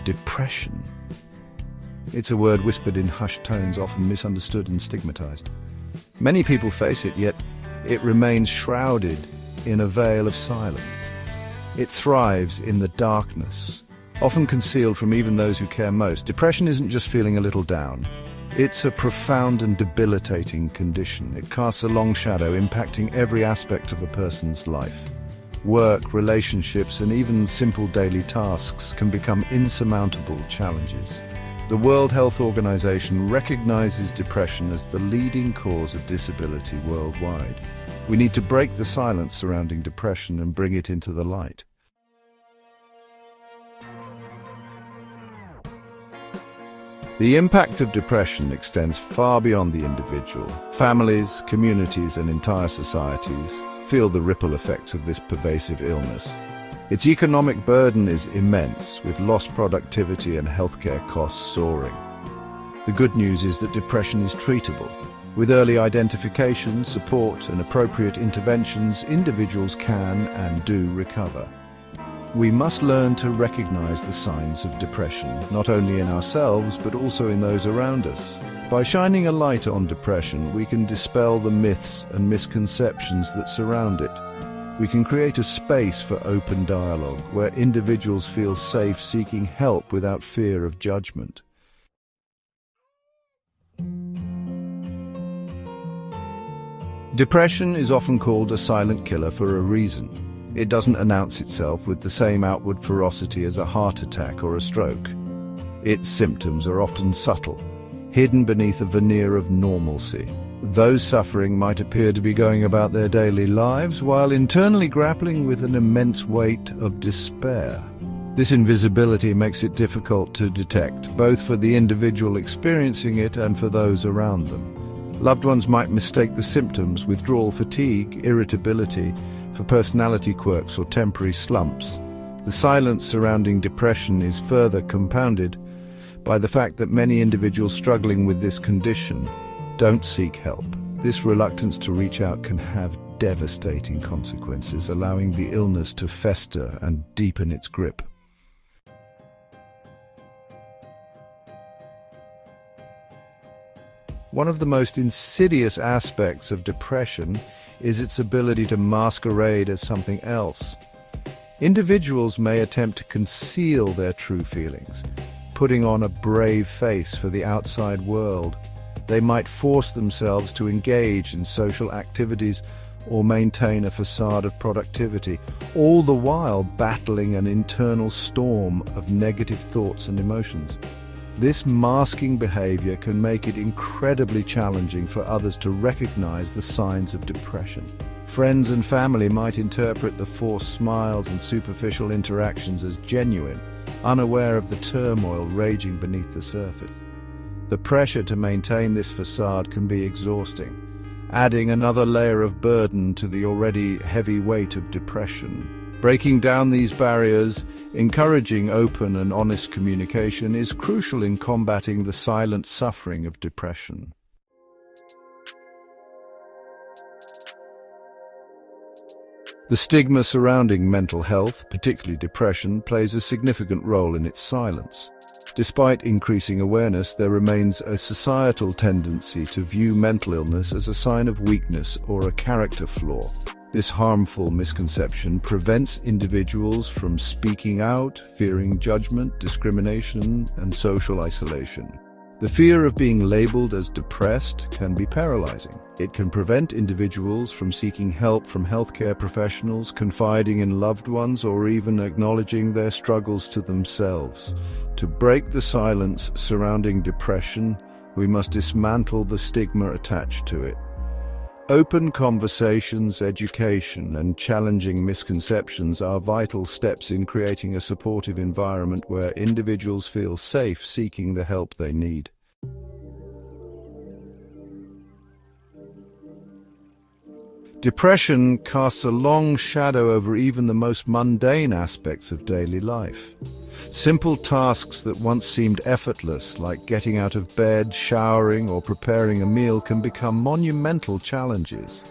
depression. It's a word whispered in hushed tones, often misunderstood and stigmatized. Many people face it, yet it remains shrouded in a veil of silence. It thrives in the darkness, often concealed from even those who care most. Depression isn't just feeling a little down. It's a profound and debilitating condition. It casts a long shadow, impacting every aspect of a person's life. Work, relationships, and even simple daily tasks can become insurmountable challenges. The World Health Organization recognizes depression as the leading cause of disability worldwide. We need to break the silence surrounding depression and bring it into the light. The impact of depression extends far beyond the individual. Families, communities, and entire societies feel the ripple effects of this pervasive illness. Its economic burden is immense, with lost productivity and healthcare costs soaring. The good news is that depression is treatable. With early identification, support, and appropriate interventions, individuals can and do recover. We must learn to recognize the signs of depression, not only in ourselves, but also in those around us. By shining a light on depression, we can dispel the myths and misconceptions that surround it. We can create a space for open dialogue, where individuals feel safe seeking help without fear of judgment. Depression is often called a silent killer for a reason. It doesn't announce itself with the same outward ferocity as a heart attack or a stroke. Its symptoms are often subtle, hidden beneath a veneer of normalcy. Those suffering might appear to be going about their daily lives while internally grappling with an immense weight of despair. This invisibility makes it difficult to detect, both for the individual experiencing it and for those around them. Loved ones might mistake the symptoms, withdrawal fatigue, irritability, for personality quirks or temporary slumps. The silence surrounding depression is further compounded by the fact that many individuals struggling with this condition don't seek help. This reluctance to reach out can have devastating consequences, allowing the illness to fester and deepen its grip. One of the most insidious aspects of depression is its ability to masquerade as something else. Individuals may attempt to conceal their true feelings, putting on a brave face for the outside world. They might force themselves to engage in social activities or maintain a facade of productivity, all the while battling an internal storm of negative thoughts and emotions. This masking behavior can make it incredibly challenging for others to recognize the signs of depression. Friends and family might interpret the forced smiles and superficial interactions as genuine, unaware of the turmoil raging beneath the surface. The pressure to maintain this facade can be exhausting, adding another layer of burden to the already heavy weight of depression. Breaking down these barriers, encouraging open and honest communication is crucial in combating the silent suffering of depression. The stigma surrounding mental health, particularly depression, plays a significant role in its silence. Despite increasing awareness, there remains a societal tendency to view mental illness as a sign of weakness or a character flaw. This harmful misconception prevents individuals from speaking out, fearing judgment, discrimination, and social isolation. The fear of being labeled as depressed can be paralyzing. It can prevent individuals from seeking help from healthcare professionals, confiding in loved ones, or even acknowledging their struggles to themselves. To break the silence surrounding depression, we must dismantle the stigma attached to it. Open conversations, education, and challenging misconceptions are vital steps in creating a supportive environment where individuals feel safe seeking the help they need. Depression casts a long shadow over even the most mundane aspects of daily life. Simple tasks that once seemed effortless, like getting out of bed, showering, or preparing a meal, can become monumental challenges.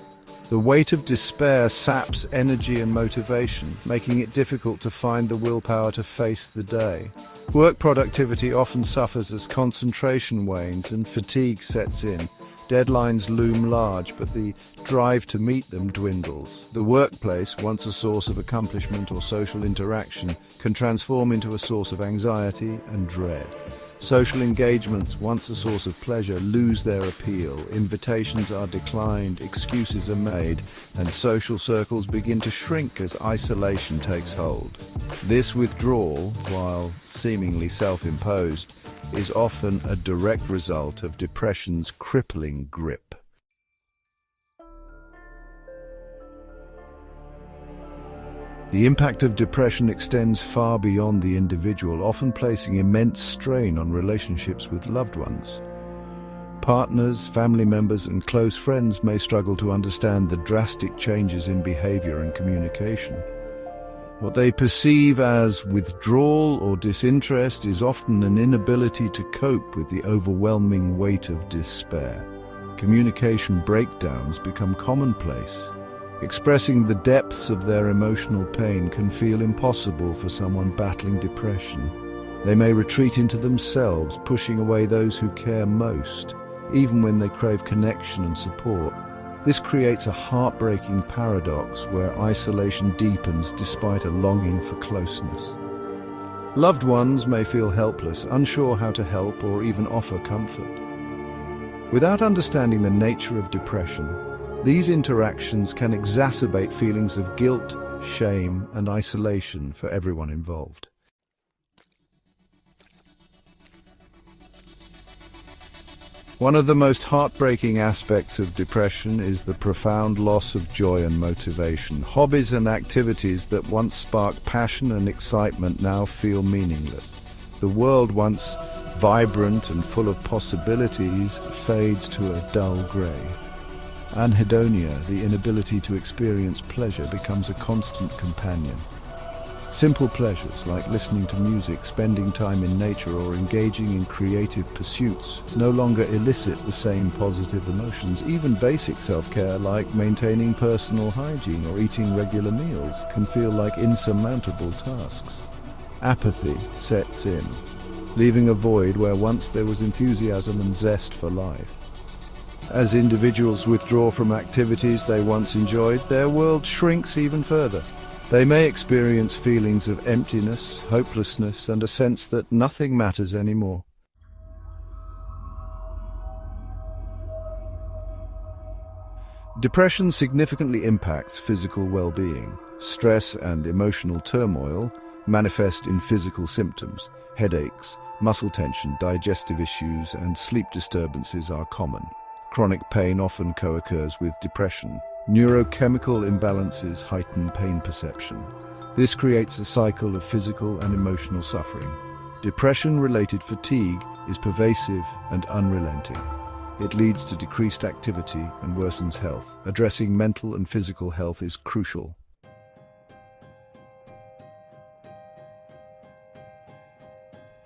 The weight of despair saps energy and motivation, making it difficult to find the willpower to face the day. Work productivity often suffers as concentration wanes and fatigue sets in. Deadlines loom large, but the drive to meet them dwindles. The workplace, once a source of accomplishment or social interaction, can transform into a source of anxiety and dread. Social engagements, once a source of pleasure, lose their appeal. Invitations are declined, excuses are made, and social circles begin to shrink as isolation takes hold. This withdrawal, while seemingly self-imposed, is often a direct result of depression's crippling grip. The impact of depression extends far beyond the individual, often placing immense strain on relationships with loved ones. Partners, family members, and close friends may struggle to understand the drastic changes in behavior and communication. What they perceive as withdrawal or disinterest is often an inability to cope with the overwhelming weight of despair. Communication breakdowns become commonplace. Expressing the depths of their emotional pain can feel impossible for someone battling depression. They may retreat into themselves, pushing away those who care most, even when they crave connection and support. This creates a heartbreaking paradox where isolation deepens despite a longing for closeness. Loved ones may feel helpless, unsure how to help or even offer comfort. Without understanding the nature of depression, these interactions can exacerbate feelings of guilt, shame, and isolation for everyone involved. One of the most heartbreaking aspects of depression is the profound loss of joy and motivation. Hobbies and activities that once sparked passion and excitement now feel meaningless. The world, once vibrant and full of possibilities, fades to a dull grey. Anhedonia, the inability to experience pleasure, becomes a constant companion. Simple pleasures like listening to music, spending time in nature, or engaging in creative pursuits no longer elicit the same positive emotions. Even basic self-care like maintaining personal hygiene or eating regular meals can feel like insurmountable tasks. Apathy sets in, leaving a void where once there was enthusiasm and zest for life. As individuals withdraw from activities they once enjoyed, their world shrinks even further. They may experience feelings of emptiness, hopelessness, and a sense that nothing matters anymore. Depression significantly impacts physical well-being. Stress and emotional turmoil manifest in physical symptoms. Headaches, muscle tension, digestive issues, and sleep disturbances are common. Chronic pain often co-occurs with depression. Neurochemical imbalances heighten pain perception. This creates a cycle of physical and emotional suffering. Depression-related fatigue is pervasive and unrelenting. It leads to decreased activity and worsens health. Addressing mental and physical health is crucial.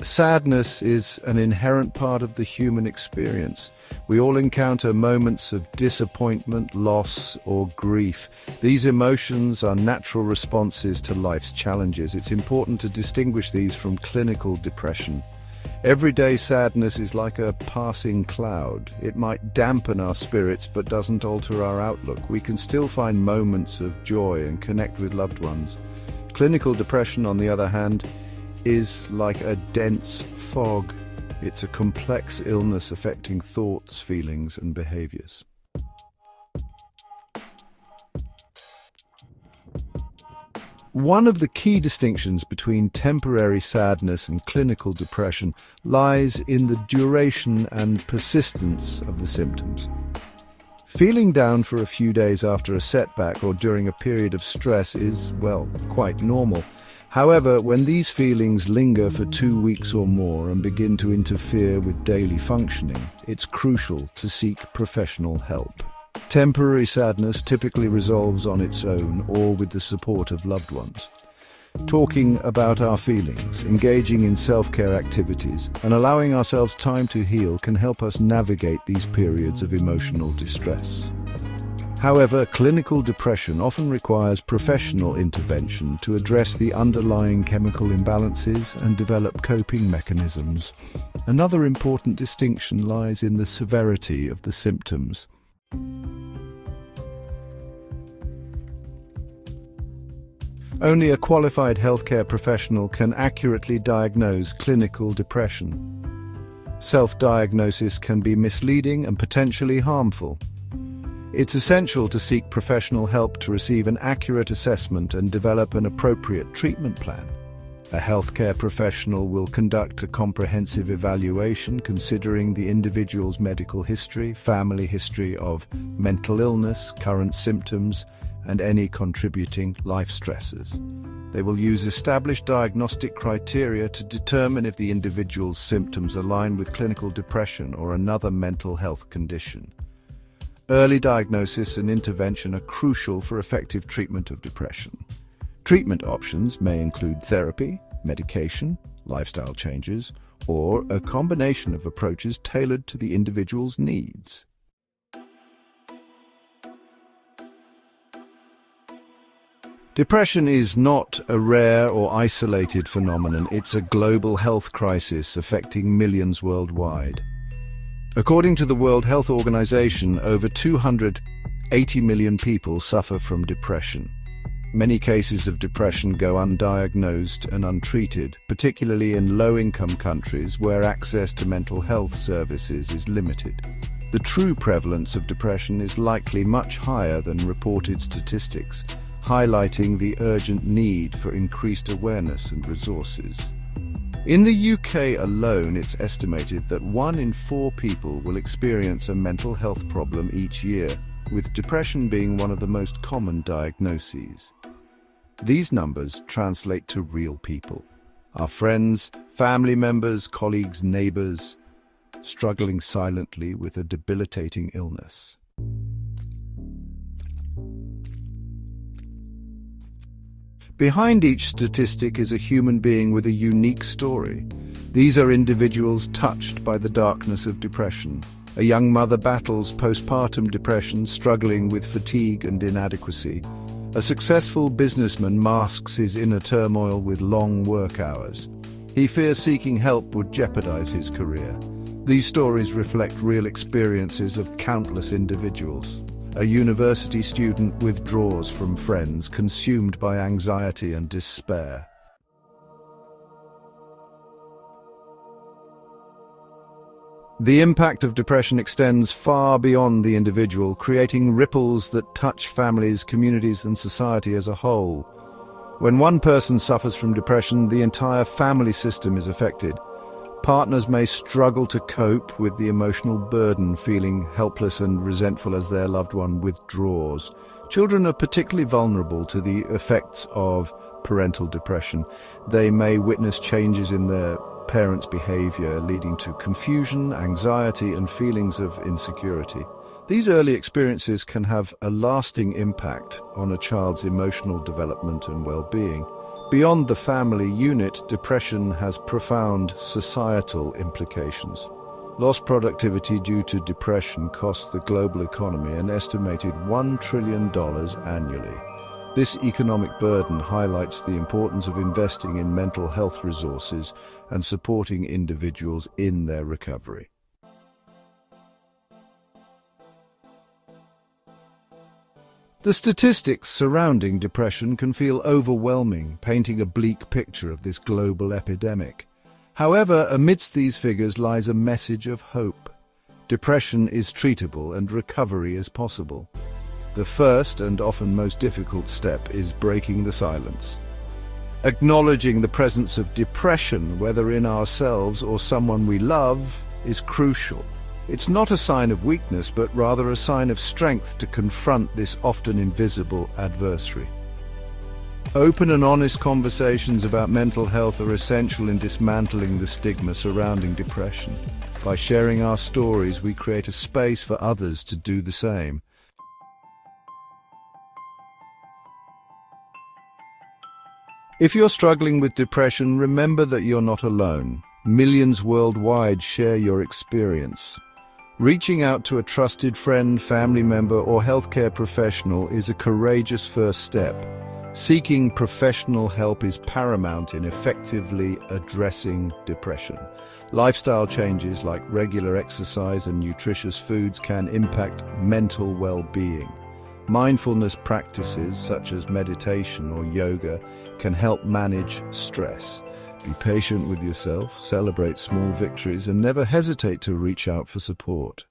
Sadness is an inherent part of the human experience. We all encounter moments of disappointment, loss, or grief. These emotions are natural responses to life's challenges. It's important to distinguish these from clinical depression. Everyday sadness is like a passing cloud. It might dampen our spirits but doesn't alter our outlook. We can still find moments of joy and connect with loved ones. Clinical depression, on the other hand, is like a dense fog. It's a complex illness affecting thoughts, feelings, and behaviors. One of the key distinctions between temporary sadness and clinical depression lies in the duration and persistence of the symptoms. Feeling down for a few days after a setback or during a period of stress is, well, quite normal. However, when these feelings linger for 2 weeks or more and begin to interfere with daily functioning, it's crucial to seek professional help. Temporary sadness typically resolves on its own or with the support of loved ones. Talking about our feelings, engaging in self-care activities, and allowing ourselves time to heal can help us navigate these periods of emotional distress. However, clinical depression often requires professional intervention to address the underlying chemical imbalances and develop coping mechanisms. Another important distinction lies in the severity of the symptoms. Only a qualified healthcare professional can accurately diagnose clinical depression. Self-diagnosis can be misleading and potentially harmful. It's essential to seek professional help to receive an accurate assessment and develop an appropriate treatment plan. A healthcare professional will conduct a comprehensive evaluation considering the individual's medical history, family history of mental illness, current symptoms, and any contributing life stresses. They will use established diagnostic criteria to determine if the individual's symptoms align with clinical depression or another mental health condition. Early diagnosis and intervention are crucial for effective treatment of depression. Treatment options may include therapy, medication, lifestyle changes, or a combination of approaches tailored to the individual's needs. Depression is not a rare or isolated phenomenon. It's a global health crisis affecting millions worldwide. According to the World Health Organization, over 280 million people suffer from depression. Many cases of depression go undiagnosed and untreated, particularly in low-income countries where access to mental health services is limited. The true prevalence of depression is likely much higher than reported statistics, highlighting the urgent need for increased awareness and resources. In the UK alone, it's estimated that 1 in 4 people will experience a mental health problem each year, with depression being one of the most common diagnoses. These numbers translate to real people, our friends, family members, colleagues, neighbors, struggling silently with a debilitating illness. Behind each statistic is a human being with a unique story. These are individuals touched by the darkness of depression. A young mother battles postpartum depression, struggling with fatigue and inadequacy. A successful businessman masks his inner turmoil with long work hours. He fears seeking help would jeopardize his career. These stories reflect real experiences of countless individuals. A university student withdraws from friends, consumed by anxiety and despair. The impact of depression extends far beyond the individual, creating ripples that touch families, communities, and society as a whole. When one person suffers from depression, the entire family system is affected. Partners may struggle to cope with the emotional burden, feeling helpless and resentful as their loved one withdraws. Children are particularly vulnerable to the effects of parental depression. They may witness changes in their parents' behavior, leading to confusion, anxiety, and feelings of insecurity. These early experiences can have a lasting impact on a child's emotional development and well-being. Beyond the family unit, depression has profound societal implications. Lost productivity due to depression costs the global economy an estimated $1 trillion annually. This economic burden highlights the importance of investing in mental health resources and supporting individuals in their recovery. The statistics surrounding depression can feel overwhelming, painting a bleak picture of this global epidemic. However, amidst these figures lies a message of hope. Depression is treatable and recovery is possible. The first and often most difficult step is breaking the silence. Acknowledging the presence of depression, whether in ourselves or someone we love, is crucial. It's not a sign of weakness, but rather a sign of strength to confront this often invisible adversary. Open and honest conversations about mental health are essential in dismantling the stigma surrounding depression. By sharing our stories, we create a space for others to do the same. If you're struggling with depression, remember that you're not alone. Millions worldwide share your experience. Reaching out to a trusted friend, family member, or healthcare professional is a courageous first step. Seeking professional help is paramount in effectively addressing depression. Lifestyle changes like regular exercise and nutritious foods can impact mental well-being. Mindfulness practices such as meditation or yoga can help manage stress. Be patient with yourself, celebrate small victories, and never hesitate to reach out for support.